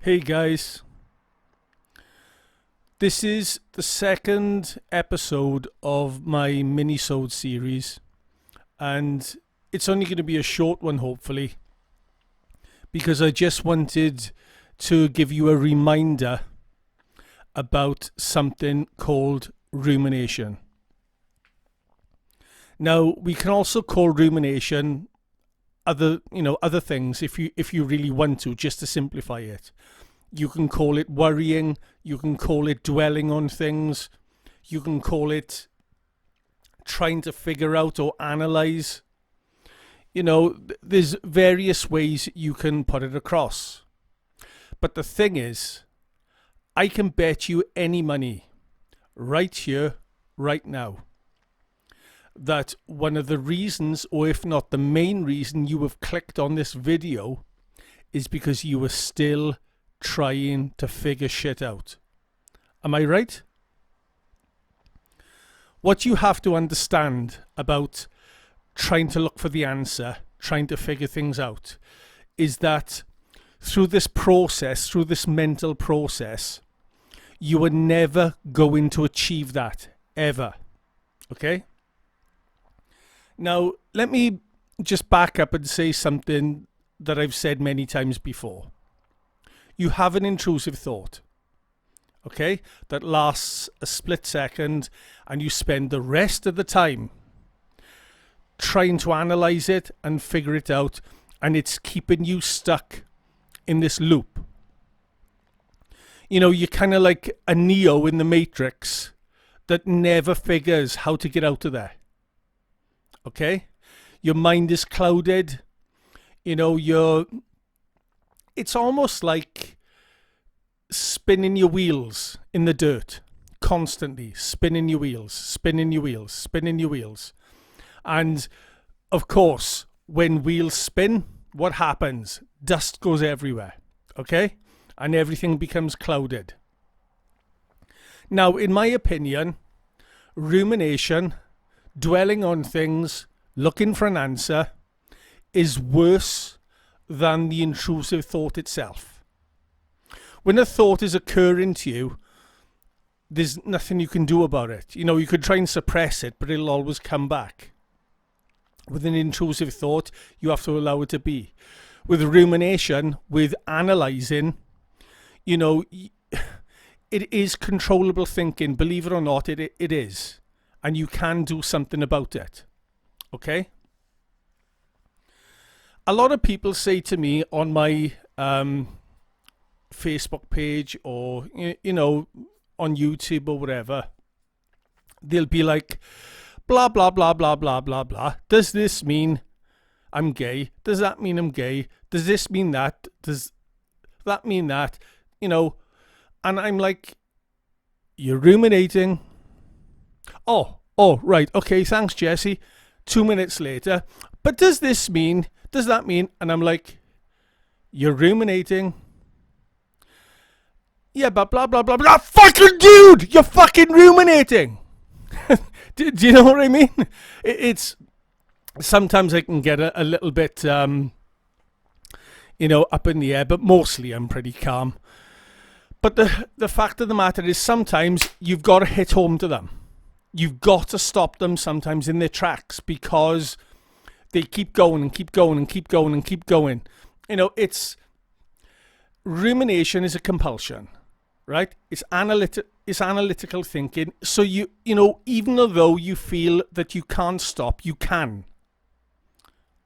Hey guys, this is the second episode of my Minisode series, and it's only going to be a short one hopefully, because I just wanted to give you a reminder about something called rumination. Now, we can also call rumination other things if you really want to, just to simplify it. You can call it worrying, you can call it dwelling on things, you can call it trying to figure out or analyze. There's various ways you can put it across. But the thing is, I can bet you any money right here, right now, that one of the reasons, or if not the main reason, you have clicked on this video is because you are still trying to figure shit out. Am I right? What you have to understand about trying to look for the answer, trying to figure things out, is that through this process, through this mental process, you are never going to achieve that, ever. Okay? Now, let me just back up and say something that I've said many times before. You have an intrusive thought, okay, that lasts a split second, and you spend the rest of the time trying to analyze it and figure it out, and it's keeping you stuck in this loop. You're kind of like a Neo in the Matrix that never figures how to get out of there. Okay, your mind is clouded. It's almost like spinning your wheels in the dirt, constantly spinning your wheels. And of course, when wheels spin, what happens? Dust goes everywhere. Okay, and everything becomes clouded. Now, in my opinion, rumination, dwelling on things, looking for an answer, is worse than the intrusive thought itself. When a thought is occurring to you, there's nothing you can do about it. You could try and suppress it, but it'll always come back. With an intrusive thought, you have to allow it to be. With rumination, with analysing, it is controllable thinking. Believe it or not, it is. And you can do something about it. Okay? A lot of people say to me on my Facebook page, or, on YouTube or whatever, they'll be like, blah, blah, blah, blah, blah, blah, blah. Does this mean I'm gay? Does that mean I'm gay? Does this mean that? Does that mean that? And I'm like, you're ruminating. Oh, right. Okay, thanks, Jesse. 2 minutes later. But does that mean? And I'm like, you're ruminating. Yeah, but blah, blah, blah, blah. Fucking dude, you're fucking ruminating. do you know what I mean? It's sometimes I can get a little bit, up in the air, but mostly I'm pretty calm. But the fact of the matter is, sometimes you've got to hit home to them. You've got to stop them sometimes in their tracks, because they keep going and keep going and keep going and keep going. It's rumination is a compulsion, right? It's analytical thinking. So even though you feel that you can't stop, you can.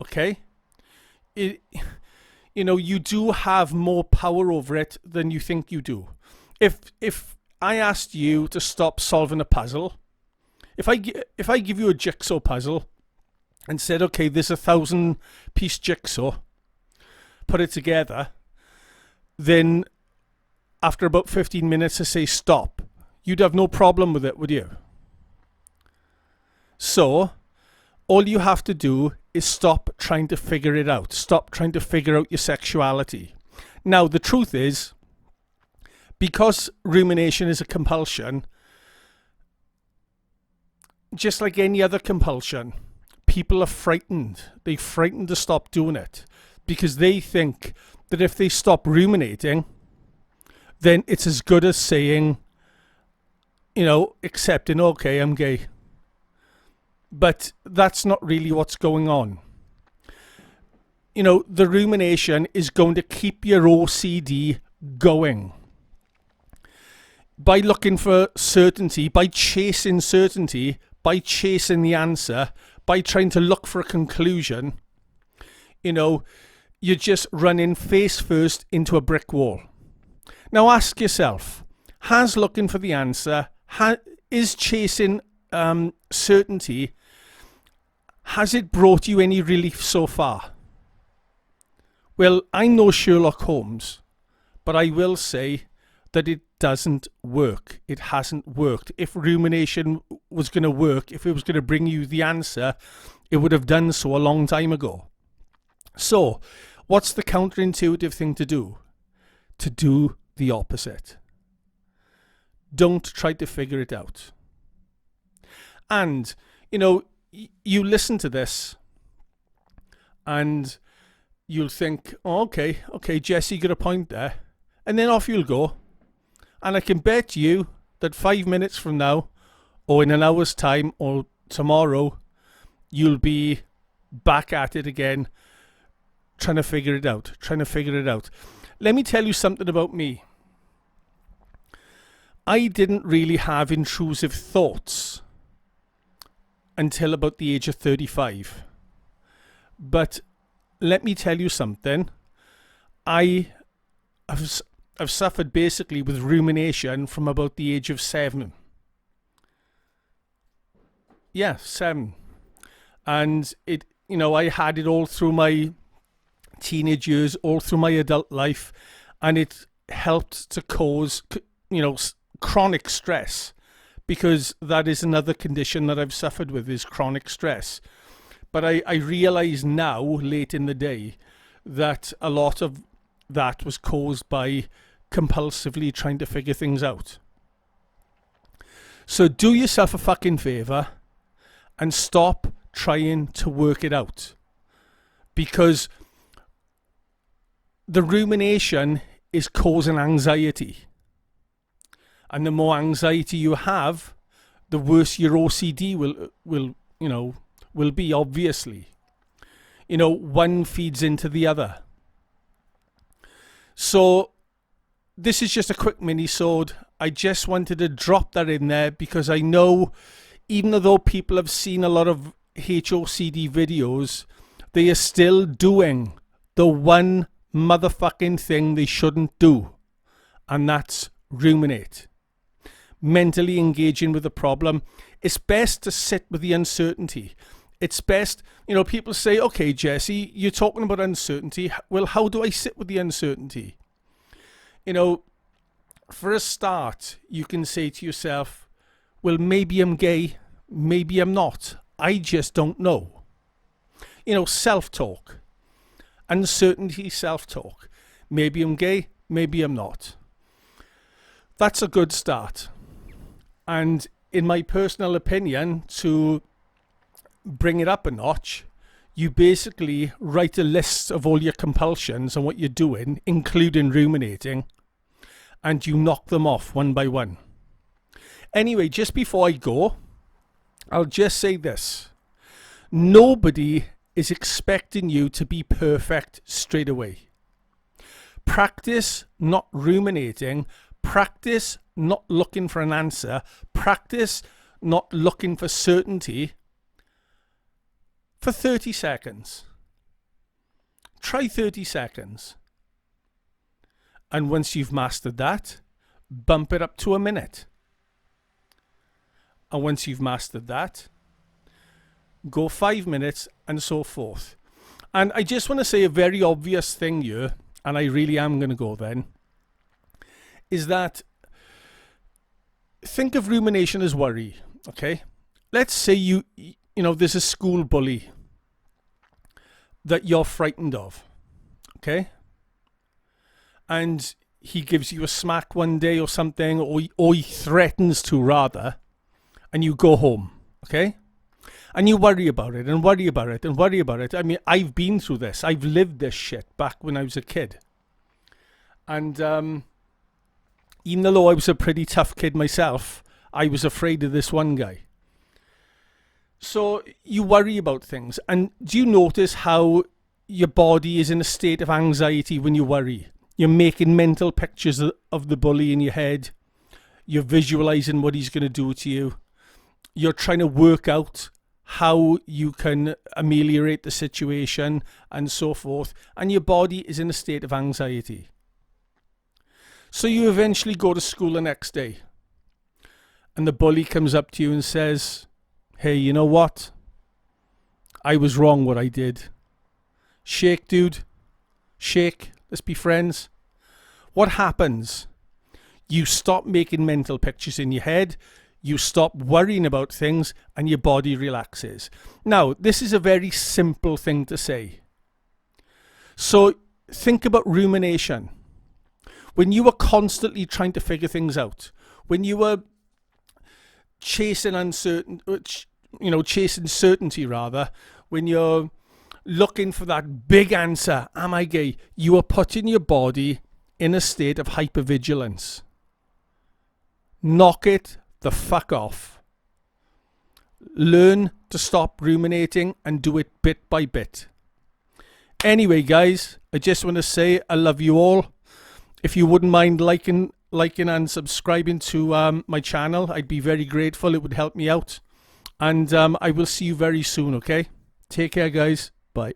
Okay? You do have more power over it than you think you do. If I asked you to stop solving a puzzle, if I give you a jigsaw puzzle and said, okay, there's 1,000-piece jigsaw, put it together, then after about 15 minutes I say stop, you'd have no problem with it, would you? So all you have to do is stop trying to figure it out. Stop trying to figure out your sexuality. Now, the truth is, because rumination is a compulsion, just like any other compulsion, people are frightened. They're frightened to stop doing it because they think that if they stop ruminating, then it's as good as saying, you know, accepting, okay, I'm gay. But that's not really what's going on. You know, the rumination is going to keep your OCD going. By looking for certainty, by chasing certainty, by chasing the answer, by trying to look for a conclusion, you know, you're just running face first into a brick wall. Now ask yourself, has looking for the answer, is chasing certainty, has it brought you any relief so far? Well, I'm no Sherlock Holmes, but I will say that it doesn't work. It hasn't worked. If rumination was going to work, if it was going to bring you the answer, it would have done so a long time ago. So, what's the counterintuitive thing to do? To do the opposite. Don't try to figure it out. And, you know, you listen to this and you'll think, oh, okay, Jesse got a point there. And then off you'll go. And I can bet you that 5 minutes from now, or in an hour's time, or tomorrow, you'll be back at it again, trying to figure it out. Let me tell you something about me. I didn't really have intrusive thoughts until about the age of 35. But let me tell you something. I've suffered basically with rumination from about the age of 7. Yeah, 7. And it, you know, I had it all through my teenage years, all through my adult life, and it helped to cause, you know, chronic stress, because that is another condition that I've suffered with, is chronic stress. But I realise now, late in the day, that a lot of that was caused by compulsively trying to figure things out. So do yourself a fucking favour and stop trying to work it out, because the rumination is causing anxiety, and the more anxiety you have, the worse your OCD will be, obviously. You know, one feeds into the other. So this is just a quick mini-sode. I just wanted to drop that in there because I know, even though people have seen a lot of HOCD videos, they are still doing the one motherfucking thing they shouldn't do, and that's ruminate. Mentally engaging with the problem. It's best to sit with the uncertainty. It's best, you know, people say, okay, Jesse, you're talking about uncertainty. Well, how do I sit with the uncertainty? You know, for a start, you can say to yourself, well, maybe I'm gay, maybe I'm not. I just don't know. You know, self-talk. Uncertainty, self-talk. Maybe I'm gay, maybe I'm not. That's a good start. And in my personal opinion, to bring it up a notch, you basically write a list of all your compulsions and what you're doing, including ruminating, and you knock them off one by one. Anyway, just before I go, I'll just say this. Nobody is expecting you to be perfect straight away. Practice not ruminating. Practice not looking for an answer. Practice not looking for certainty for 30 seconds. Try 30 seconds. And once you've mastered that, bump it up to a minute. And once you've mastered that, go 5 minutes and so forth. And I just want to say a very obvious thing here, and I really am going to go then, is that think of rumination as worry, okay? Let's say you know, there's a school bully that you're frightened of, okay? And he gives you a smack one day or something, or he threatens to, rather, and you go home, okay? And you worry about it and worry about it and worry about it. I mean, I've been through this. I've lived this shit back when I was a kid. And even though I was a pretty tough kid myself, I was afraid of this one guy. So you worry about things. And do you notice how your body is in a state of anxiety when you worry? You're making mental pictures of the bully in your head. You're visualizing what he's going to do to you. You're trying to work out how you can ameliorate the situation and so forth. And your body is in a state of anxiety. So you eventually go to school the next day. And the bully comes up to you and says, hey, you know what? I was wrong what I did. Shake, dude. Shake. Let's be friends. What happens? You stop making mental pictures in your head. You stop worrying about things and your body relaxes. Now, this is a very simple thing to say. So think about rumination. When you are constantly trying to figure things out, when you are chasing certainty rather, when you're looking for that big answer, am I gay? You are putting your body in a state of hypervigilance. Knock it the fuck off. Learn to stop ruminating and do it bit by bit. Anyway, guys, I just want to say I love you all. If you wouldn't mind liking and subscribing to my channel, I'd be very grateful. It would help me out. And I will see you very soon, okay? Take care, guys. Bye.